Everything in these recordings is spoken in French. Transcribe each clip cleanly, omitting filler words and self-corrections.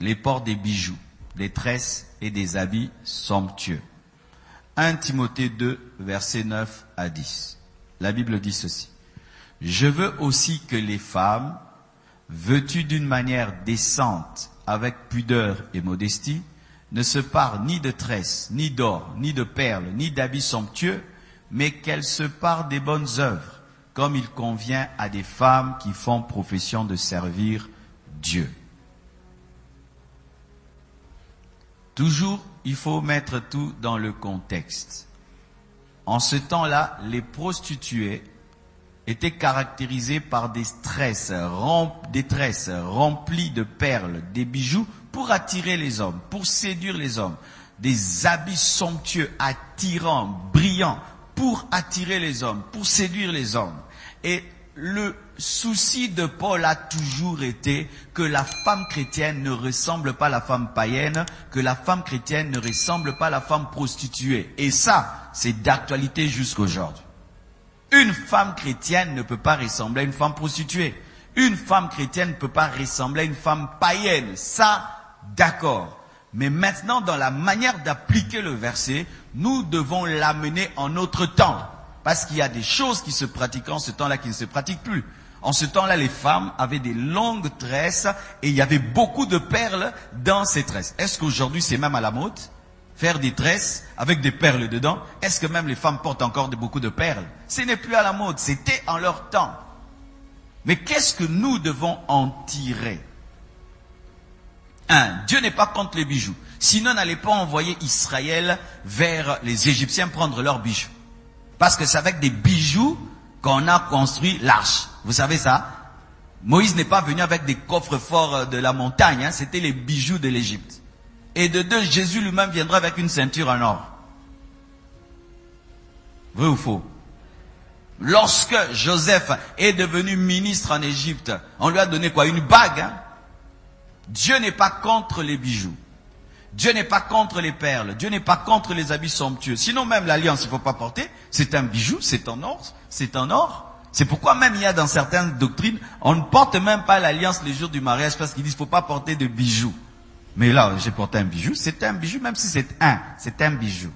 les portent des bijoux, des tresses et des habits somptueux. 1 Timothée 2, versets 9 à 10. La Bible dit ceci. Je veux aussi que les femmes, vêtues d'une manière décente, avec pudeur et modestie, ne se parent ni de tresses, ni d'or, ni de perles, ni d'habits somptueux, mais qu'elles se parent des bonnes œuvres, comme il convient à des femmes qui font profession de servir Dieu. Toujours, il faut mettre tout dans le contexte. En ce temps-là, les prostituées étaient caractérisées par des tresses remplies de perles, des bijoux pour attirer les hommes, pour séduire les hommes, des habits somptueux, attirants, brillants, pour attirer les hommes, pour séduire les hommes. Et le souci de Paul a toujours été que la femme chrétienne ne ressemble pas à la femme païenne, que la femme chrétienne ne ressemble pas à la femme prostituée. Et ça, c'est d'actualité jusqu'aujourd'hui. Une femme chrétienne ne peut pas ressembler à une femme prostituée. Une femme chrétienne ne peut pas ressembler à une femme païenne. Ça, d'accord. Mais maintenant, dans la manière d'appliquer le verset, nous devons l'amener en notre temps. Parce qu'il y a des choses qui se pratiquent en ce temps-là qui ne se pratiquent plus. En ce temps-là, les femmes avaient des longues tresses et il y avait beaucoup de perles dans ces tresses. Est-ce qu'aujourd'hui, c'est même à la mode? Faire des tresses avec des perles dedans? Est-ce que même les femmes portent encore beaucoup de perles? Ce n'est plus à la mode, c'était en leur temps. Mais qu'est-ce que nous devons en tirer? Dieu n'est pas contre les bijoux. Sinon, n'allez pas envoyer Israël vers les Égyptiens prendre leurs bijoux. Parce que c'est avec des bijoux qu'on a construit l'arche. Vous savez ça? Moïse n'est pas venu avec des coffres forts de la montagne. C'était les bijoux de l'Égypte. Et de deux, Jésus lui-même viendra avec une ceinture en or. Vrai ou faux? Lorsque Joseph est devenu ministre en Égypte, on lui a donné quoi? Une bague. Dieu n'est pas contre les bijoux. Dieu n'est pas contre les perles. Dieu n'est pas contre les habits somptueux. Sinon même l'alliance, il ne faut pas porter. C'est un bijou, c'est en or. C'est en or. C'est pourquoi même il y a dans certaines doctrines, on ne porte même pas l'alliance les jours du mariage parce qu'ils disent qu'il ne faut pas porter de bijoux. Mais là, j'ai porté un bijou, c'est un bijou, même si c'est un bijou.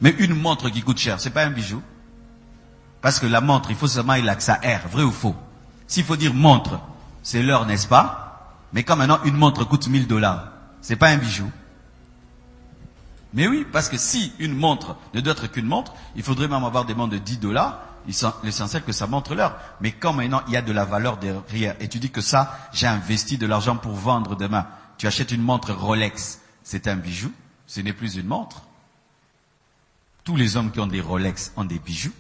Mais une montre qui coûte cher, c'est pas un bijou. Parce que la montre, il faut seulement il a que ça R, vrai ou faux? S'il faut dire montre, c'est l'heure, n'est-ce pas? Mais quand maintenant une montre coûte $1000, c'est pas un bijou. Mais oui, parce que si une montre ne doit être qu'une montre, il faudrait même avoir des montres de $10. L'essentiel que ça montre l'heure. Mais quand maintenant il y a de la valeur derrière, et tu dis que ça, j'ai investi de l'argent pour vendre demain. Tu achètes une montre Rolex, c'est un bijou, ce n'est plus une montre. Tous les hommes qui ont des Rolex ont des bijoux.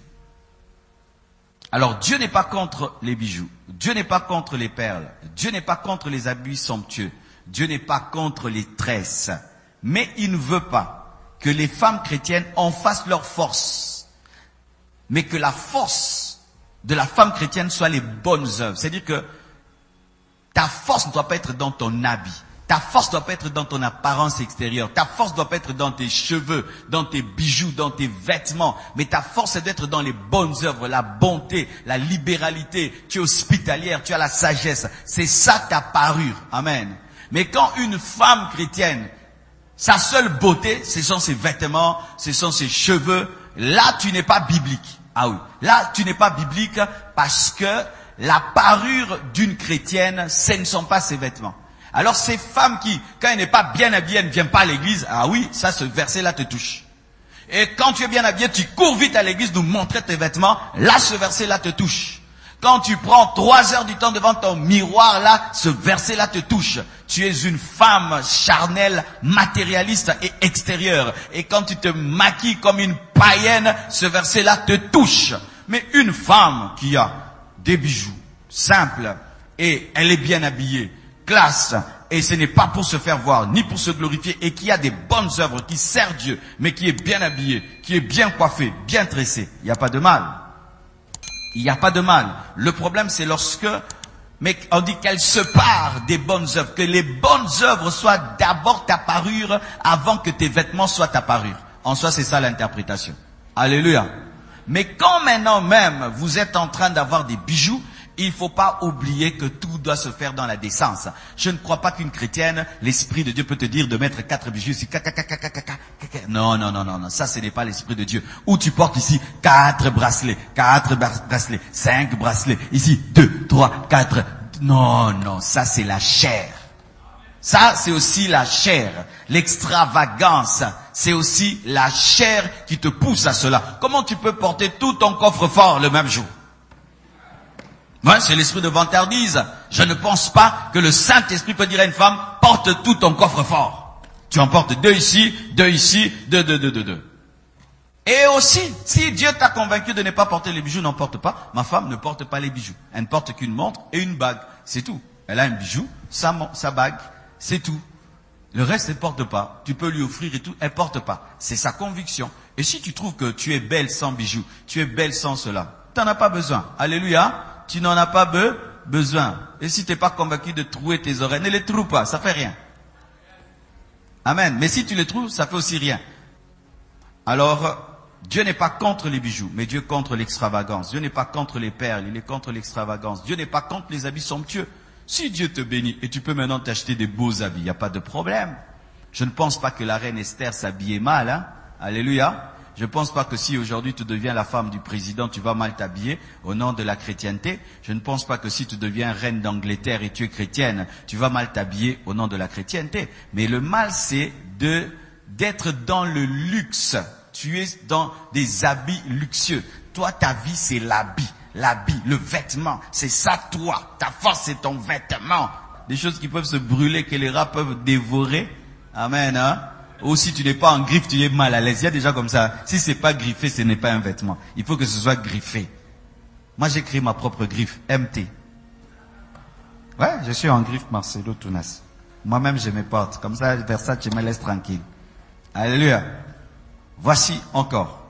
Alors Dieu n'est pas contre les bijoux, Dieu n'est pas contre les perles, Dieu n'est pas contre les habits somptueux, Dieu n'est pas contre les tresses. Mais il ne veut pas que les femmes chrétiennes en fassent leur force. Mais que la force de la femme chrétienne soit les bonnes œuvres. C'est-à-dire que ta force ne doit pas être dans ton habit. Ta force doit pas être dans ton apparence extérieure. Ta force doit pas être dans tes cheveux, dans tes bijoux, dans tes vêtements. Mais ta force est d'être dans les bonnes œuvres, la bonté, la libéralité. Tu es hospitalière, tu as la sagesse. C'est ça ta parure. Amen. Mais quand une femme chrétienne, sa seule beauté, ce sont ses vêtements, ce sont ses cheveux, là tu n'es pas biblique. Ah oui. Là tu n'es pas biblique parce que la parure d'une chrétienne, ce ne sont pas ses vêtements. Alors ces femmes qui, quand elle n'est pas bien habillée, elle ne vient pas à l'église. Ah oui, ça, ce verset-là te touche. Et quand tu es bien habillé, tu cours vite à l'église nous montrer tes vêtements. Là, ce verset-là te touche. Quand tu prends 3 heures du temps devant ton miroir, là, ce verset-là te touche. Tu es une femme charnelle, matérialiste et extérieure. Et quand tu te maquilles comme une païenne, ce verset-là te touche. Mais une femme qui a des bijoux simples et elle est bien habillée, classe, et ce n'est pas pour se faire voir, ni pour se glorifier, et qui a des bonnes œuvres, qui sert Dieu, mais qui est bien habillé, qui est bien coiffé, bien tressé, il n'y a pas de mal. Il n'y a pas de mal. Le problème, c'est lorsque, mais on dit qu'elle se part des bonnes œuvres, que les bonnes œuvres soient d'abord ta parure, avant que tes vêtements soient ta parure. En soi, c'est ça l'interprétation. Alléluia. Mais quand maintenant même, vous êtes en train d'avoir des bijoux, Il faut pas oublier que tout doit se faire dans la décence. Je ne crois pas qu'une chrétienne, l'Esprit de Dieu peut te dire de mettre 4 bijoux ici. Non, non, non, non, non. Ça, ce n'est pas l'Esprit de Dieu. Ou tu portes ici 4 bracelets, 5 bracelets. Ici, 2, 3, 4. Non, non, ça c'est la chair. Ça, c'est aussi la chair. L'extravagance, c'est aussi la chair qui te pousse à cela. Comment tu peux porter tout ton coffre-fort le même jour? Moi, c'est l'esprit de vantardise. Je ne pense pas que le Saint-Esprit peut dire à une femme, porte tout ton coffre-fort. Tu en portes 2 ici, 2 ici, 2. Et aussi, si Dieu t'a convaincu de ne pas porter les bijoux, n'en porte pas. Ma femme ne porte pas les bijoux. Elle ne porte qu'une montre et une bague. C'est tout. Elle a un bijou, sa bague. C'est tout. Le reste, elle porte pas. Tu peux lui offrir et tout, elle porte pas. C'est sa conviction. Et si tu trouves que tu es belle sans bijoux, tu es belle sans cela, t'en as pas besoin. Alléluia. Tu n'en as pas besoin. Et si t'es pas convaincu de trouer tes oreilles, ne les trouve pas, ça fait rien. Amen. Mais si tu les trouves, ça fait aussi rien. Alors, Dieu n'est pas contre les bijoux, mais Dieu est contre l'extravagance. Dieu n'est pas contre les perles, il est contre l'extravagance. Dieu n'est pas contre les habits somptueux. Si Dieu te bénit et tu peux maintenant t'acheter des beaux habits, il n'y a pas de problème. Je ne pense pas que la reine Esther s'habillait mal, hein. Alléluia. Je ne pense pas que si aujourd'hui tu deviens la femme du président, tu vas mal t'habiller au nom de la chrétienté. Je ne pense pas que si tu deviens reine d'Angleterre et tu es chrétienne, tu vas mal t'habiller au nom de la chrétienté. Mais le mal, c'est d'être dans le luxe. Tu es dans des habits luxueux. Toi, ta vie, c'est l'habit. L'habit, le vêtement, c'est ça toi. Ta force, c'est ton vêtement. Des choses qui peuvent se brûler, que les rats peuvent dévorer. Amen, hein. Ou si tu n'es pas en griffe, tu es mal à l'aise. Il y a déjà comme ça. Si c'est pas griffé, ce n'est pas un vêtement. Il faut que ce soit griffé. Moi, j'ai créé ma propre griffe, MT. Ouais, je suis en griffe Marcelo Tounas. Moi-même, je me porte. Comme ça, Versace, je me laisse tranquille. Alléluia. Voici encore.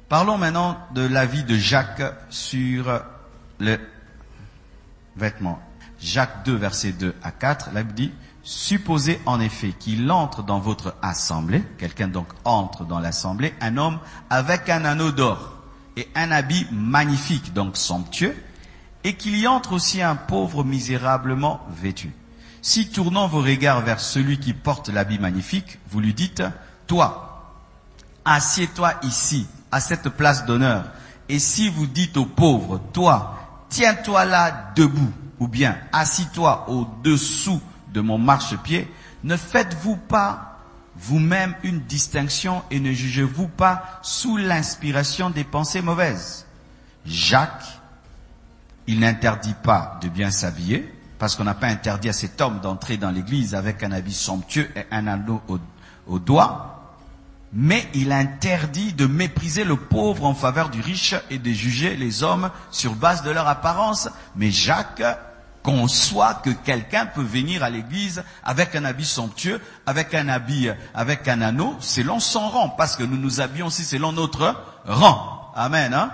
Parlons maintenant de l'avis de Jacques sur le vêtement. Jacques 2, versets 2 à 4, la Bible dit, supposez en effet qu'il entre dans votre assemblée, quelqu'un donc entre dans l'assemblée, un homme avec un anneau d'or et un habit magnifique, donc somptueux, et qu'il y entre aussi un pauvre misérablement vêtu. Si tournant vos regards vers celui qui porte l'habit magnifique, vous lui dites, toi, assieds-toi ici, à cette place d'honneur. Et si vous dites aux pauvres, toi, tiens-toi là debout, ou bien assis-toi au-dessous de mon marchepied, ne faites-vous pas vous-même une distinction et ne jugez-vous pas sous l'inspiration des pensées mauvaises? Jacques, il n'interdit pas de bien s'habiller, parce qu'on n'a pas interdit à cet homme d'entrer dans l'église avec un habit somptueux et un anneau au doigt. Mais il interdit de mépriser le pauvre en faveur du riche et de juger les hommes sur base de leur apparence. Mais Jacques conçoit que quelqu'un peut venir à l'église avec un habit somptueux, avec un habit, avec un anneau, selon son rang, parce que nous nous habillons aussi selon notre rang. Amen, hein?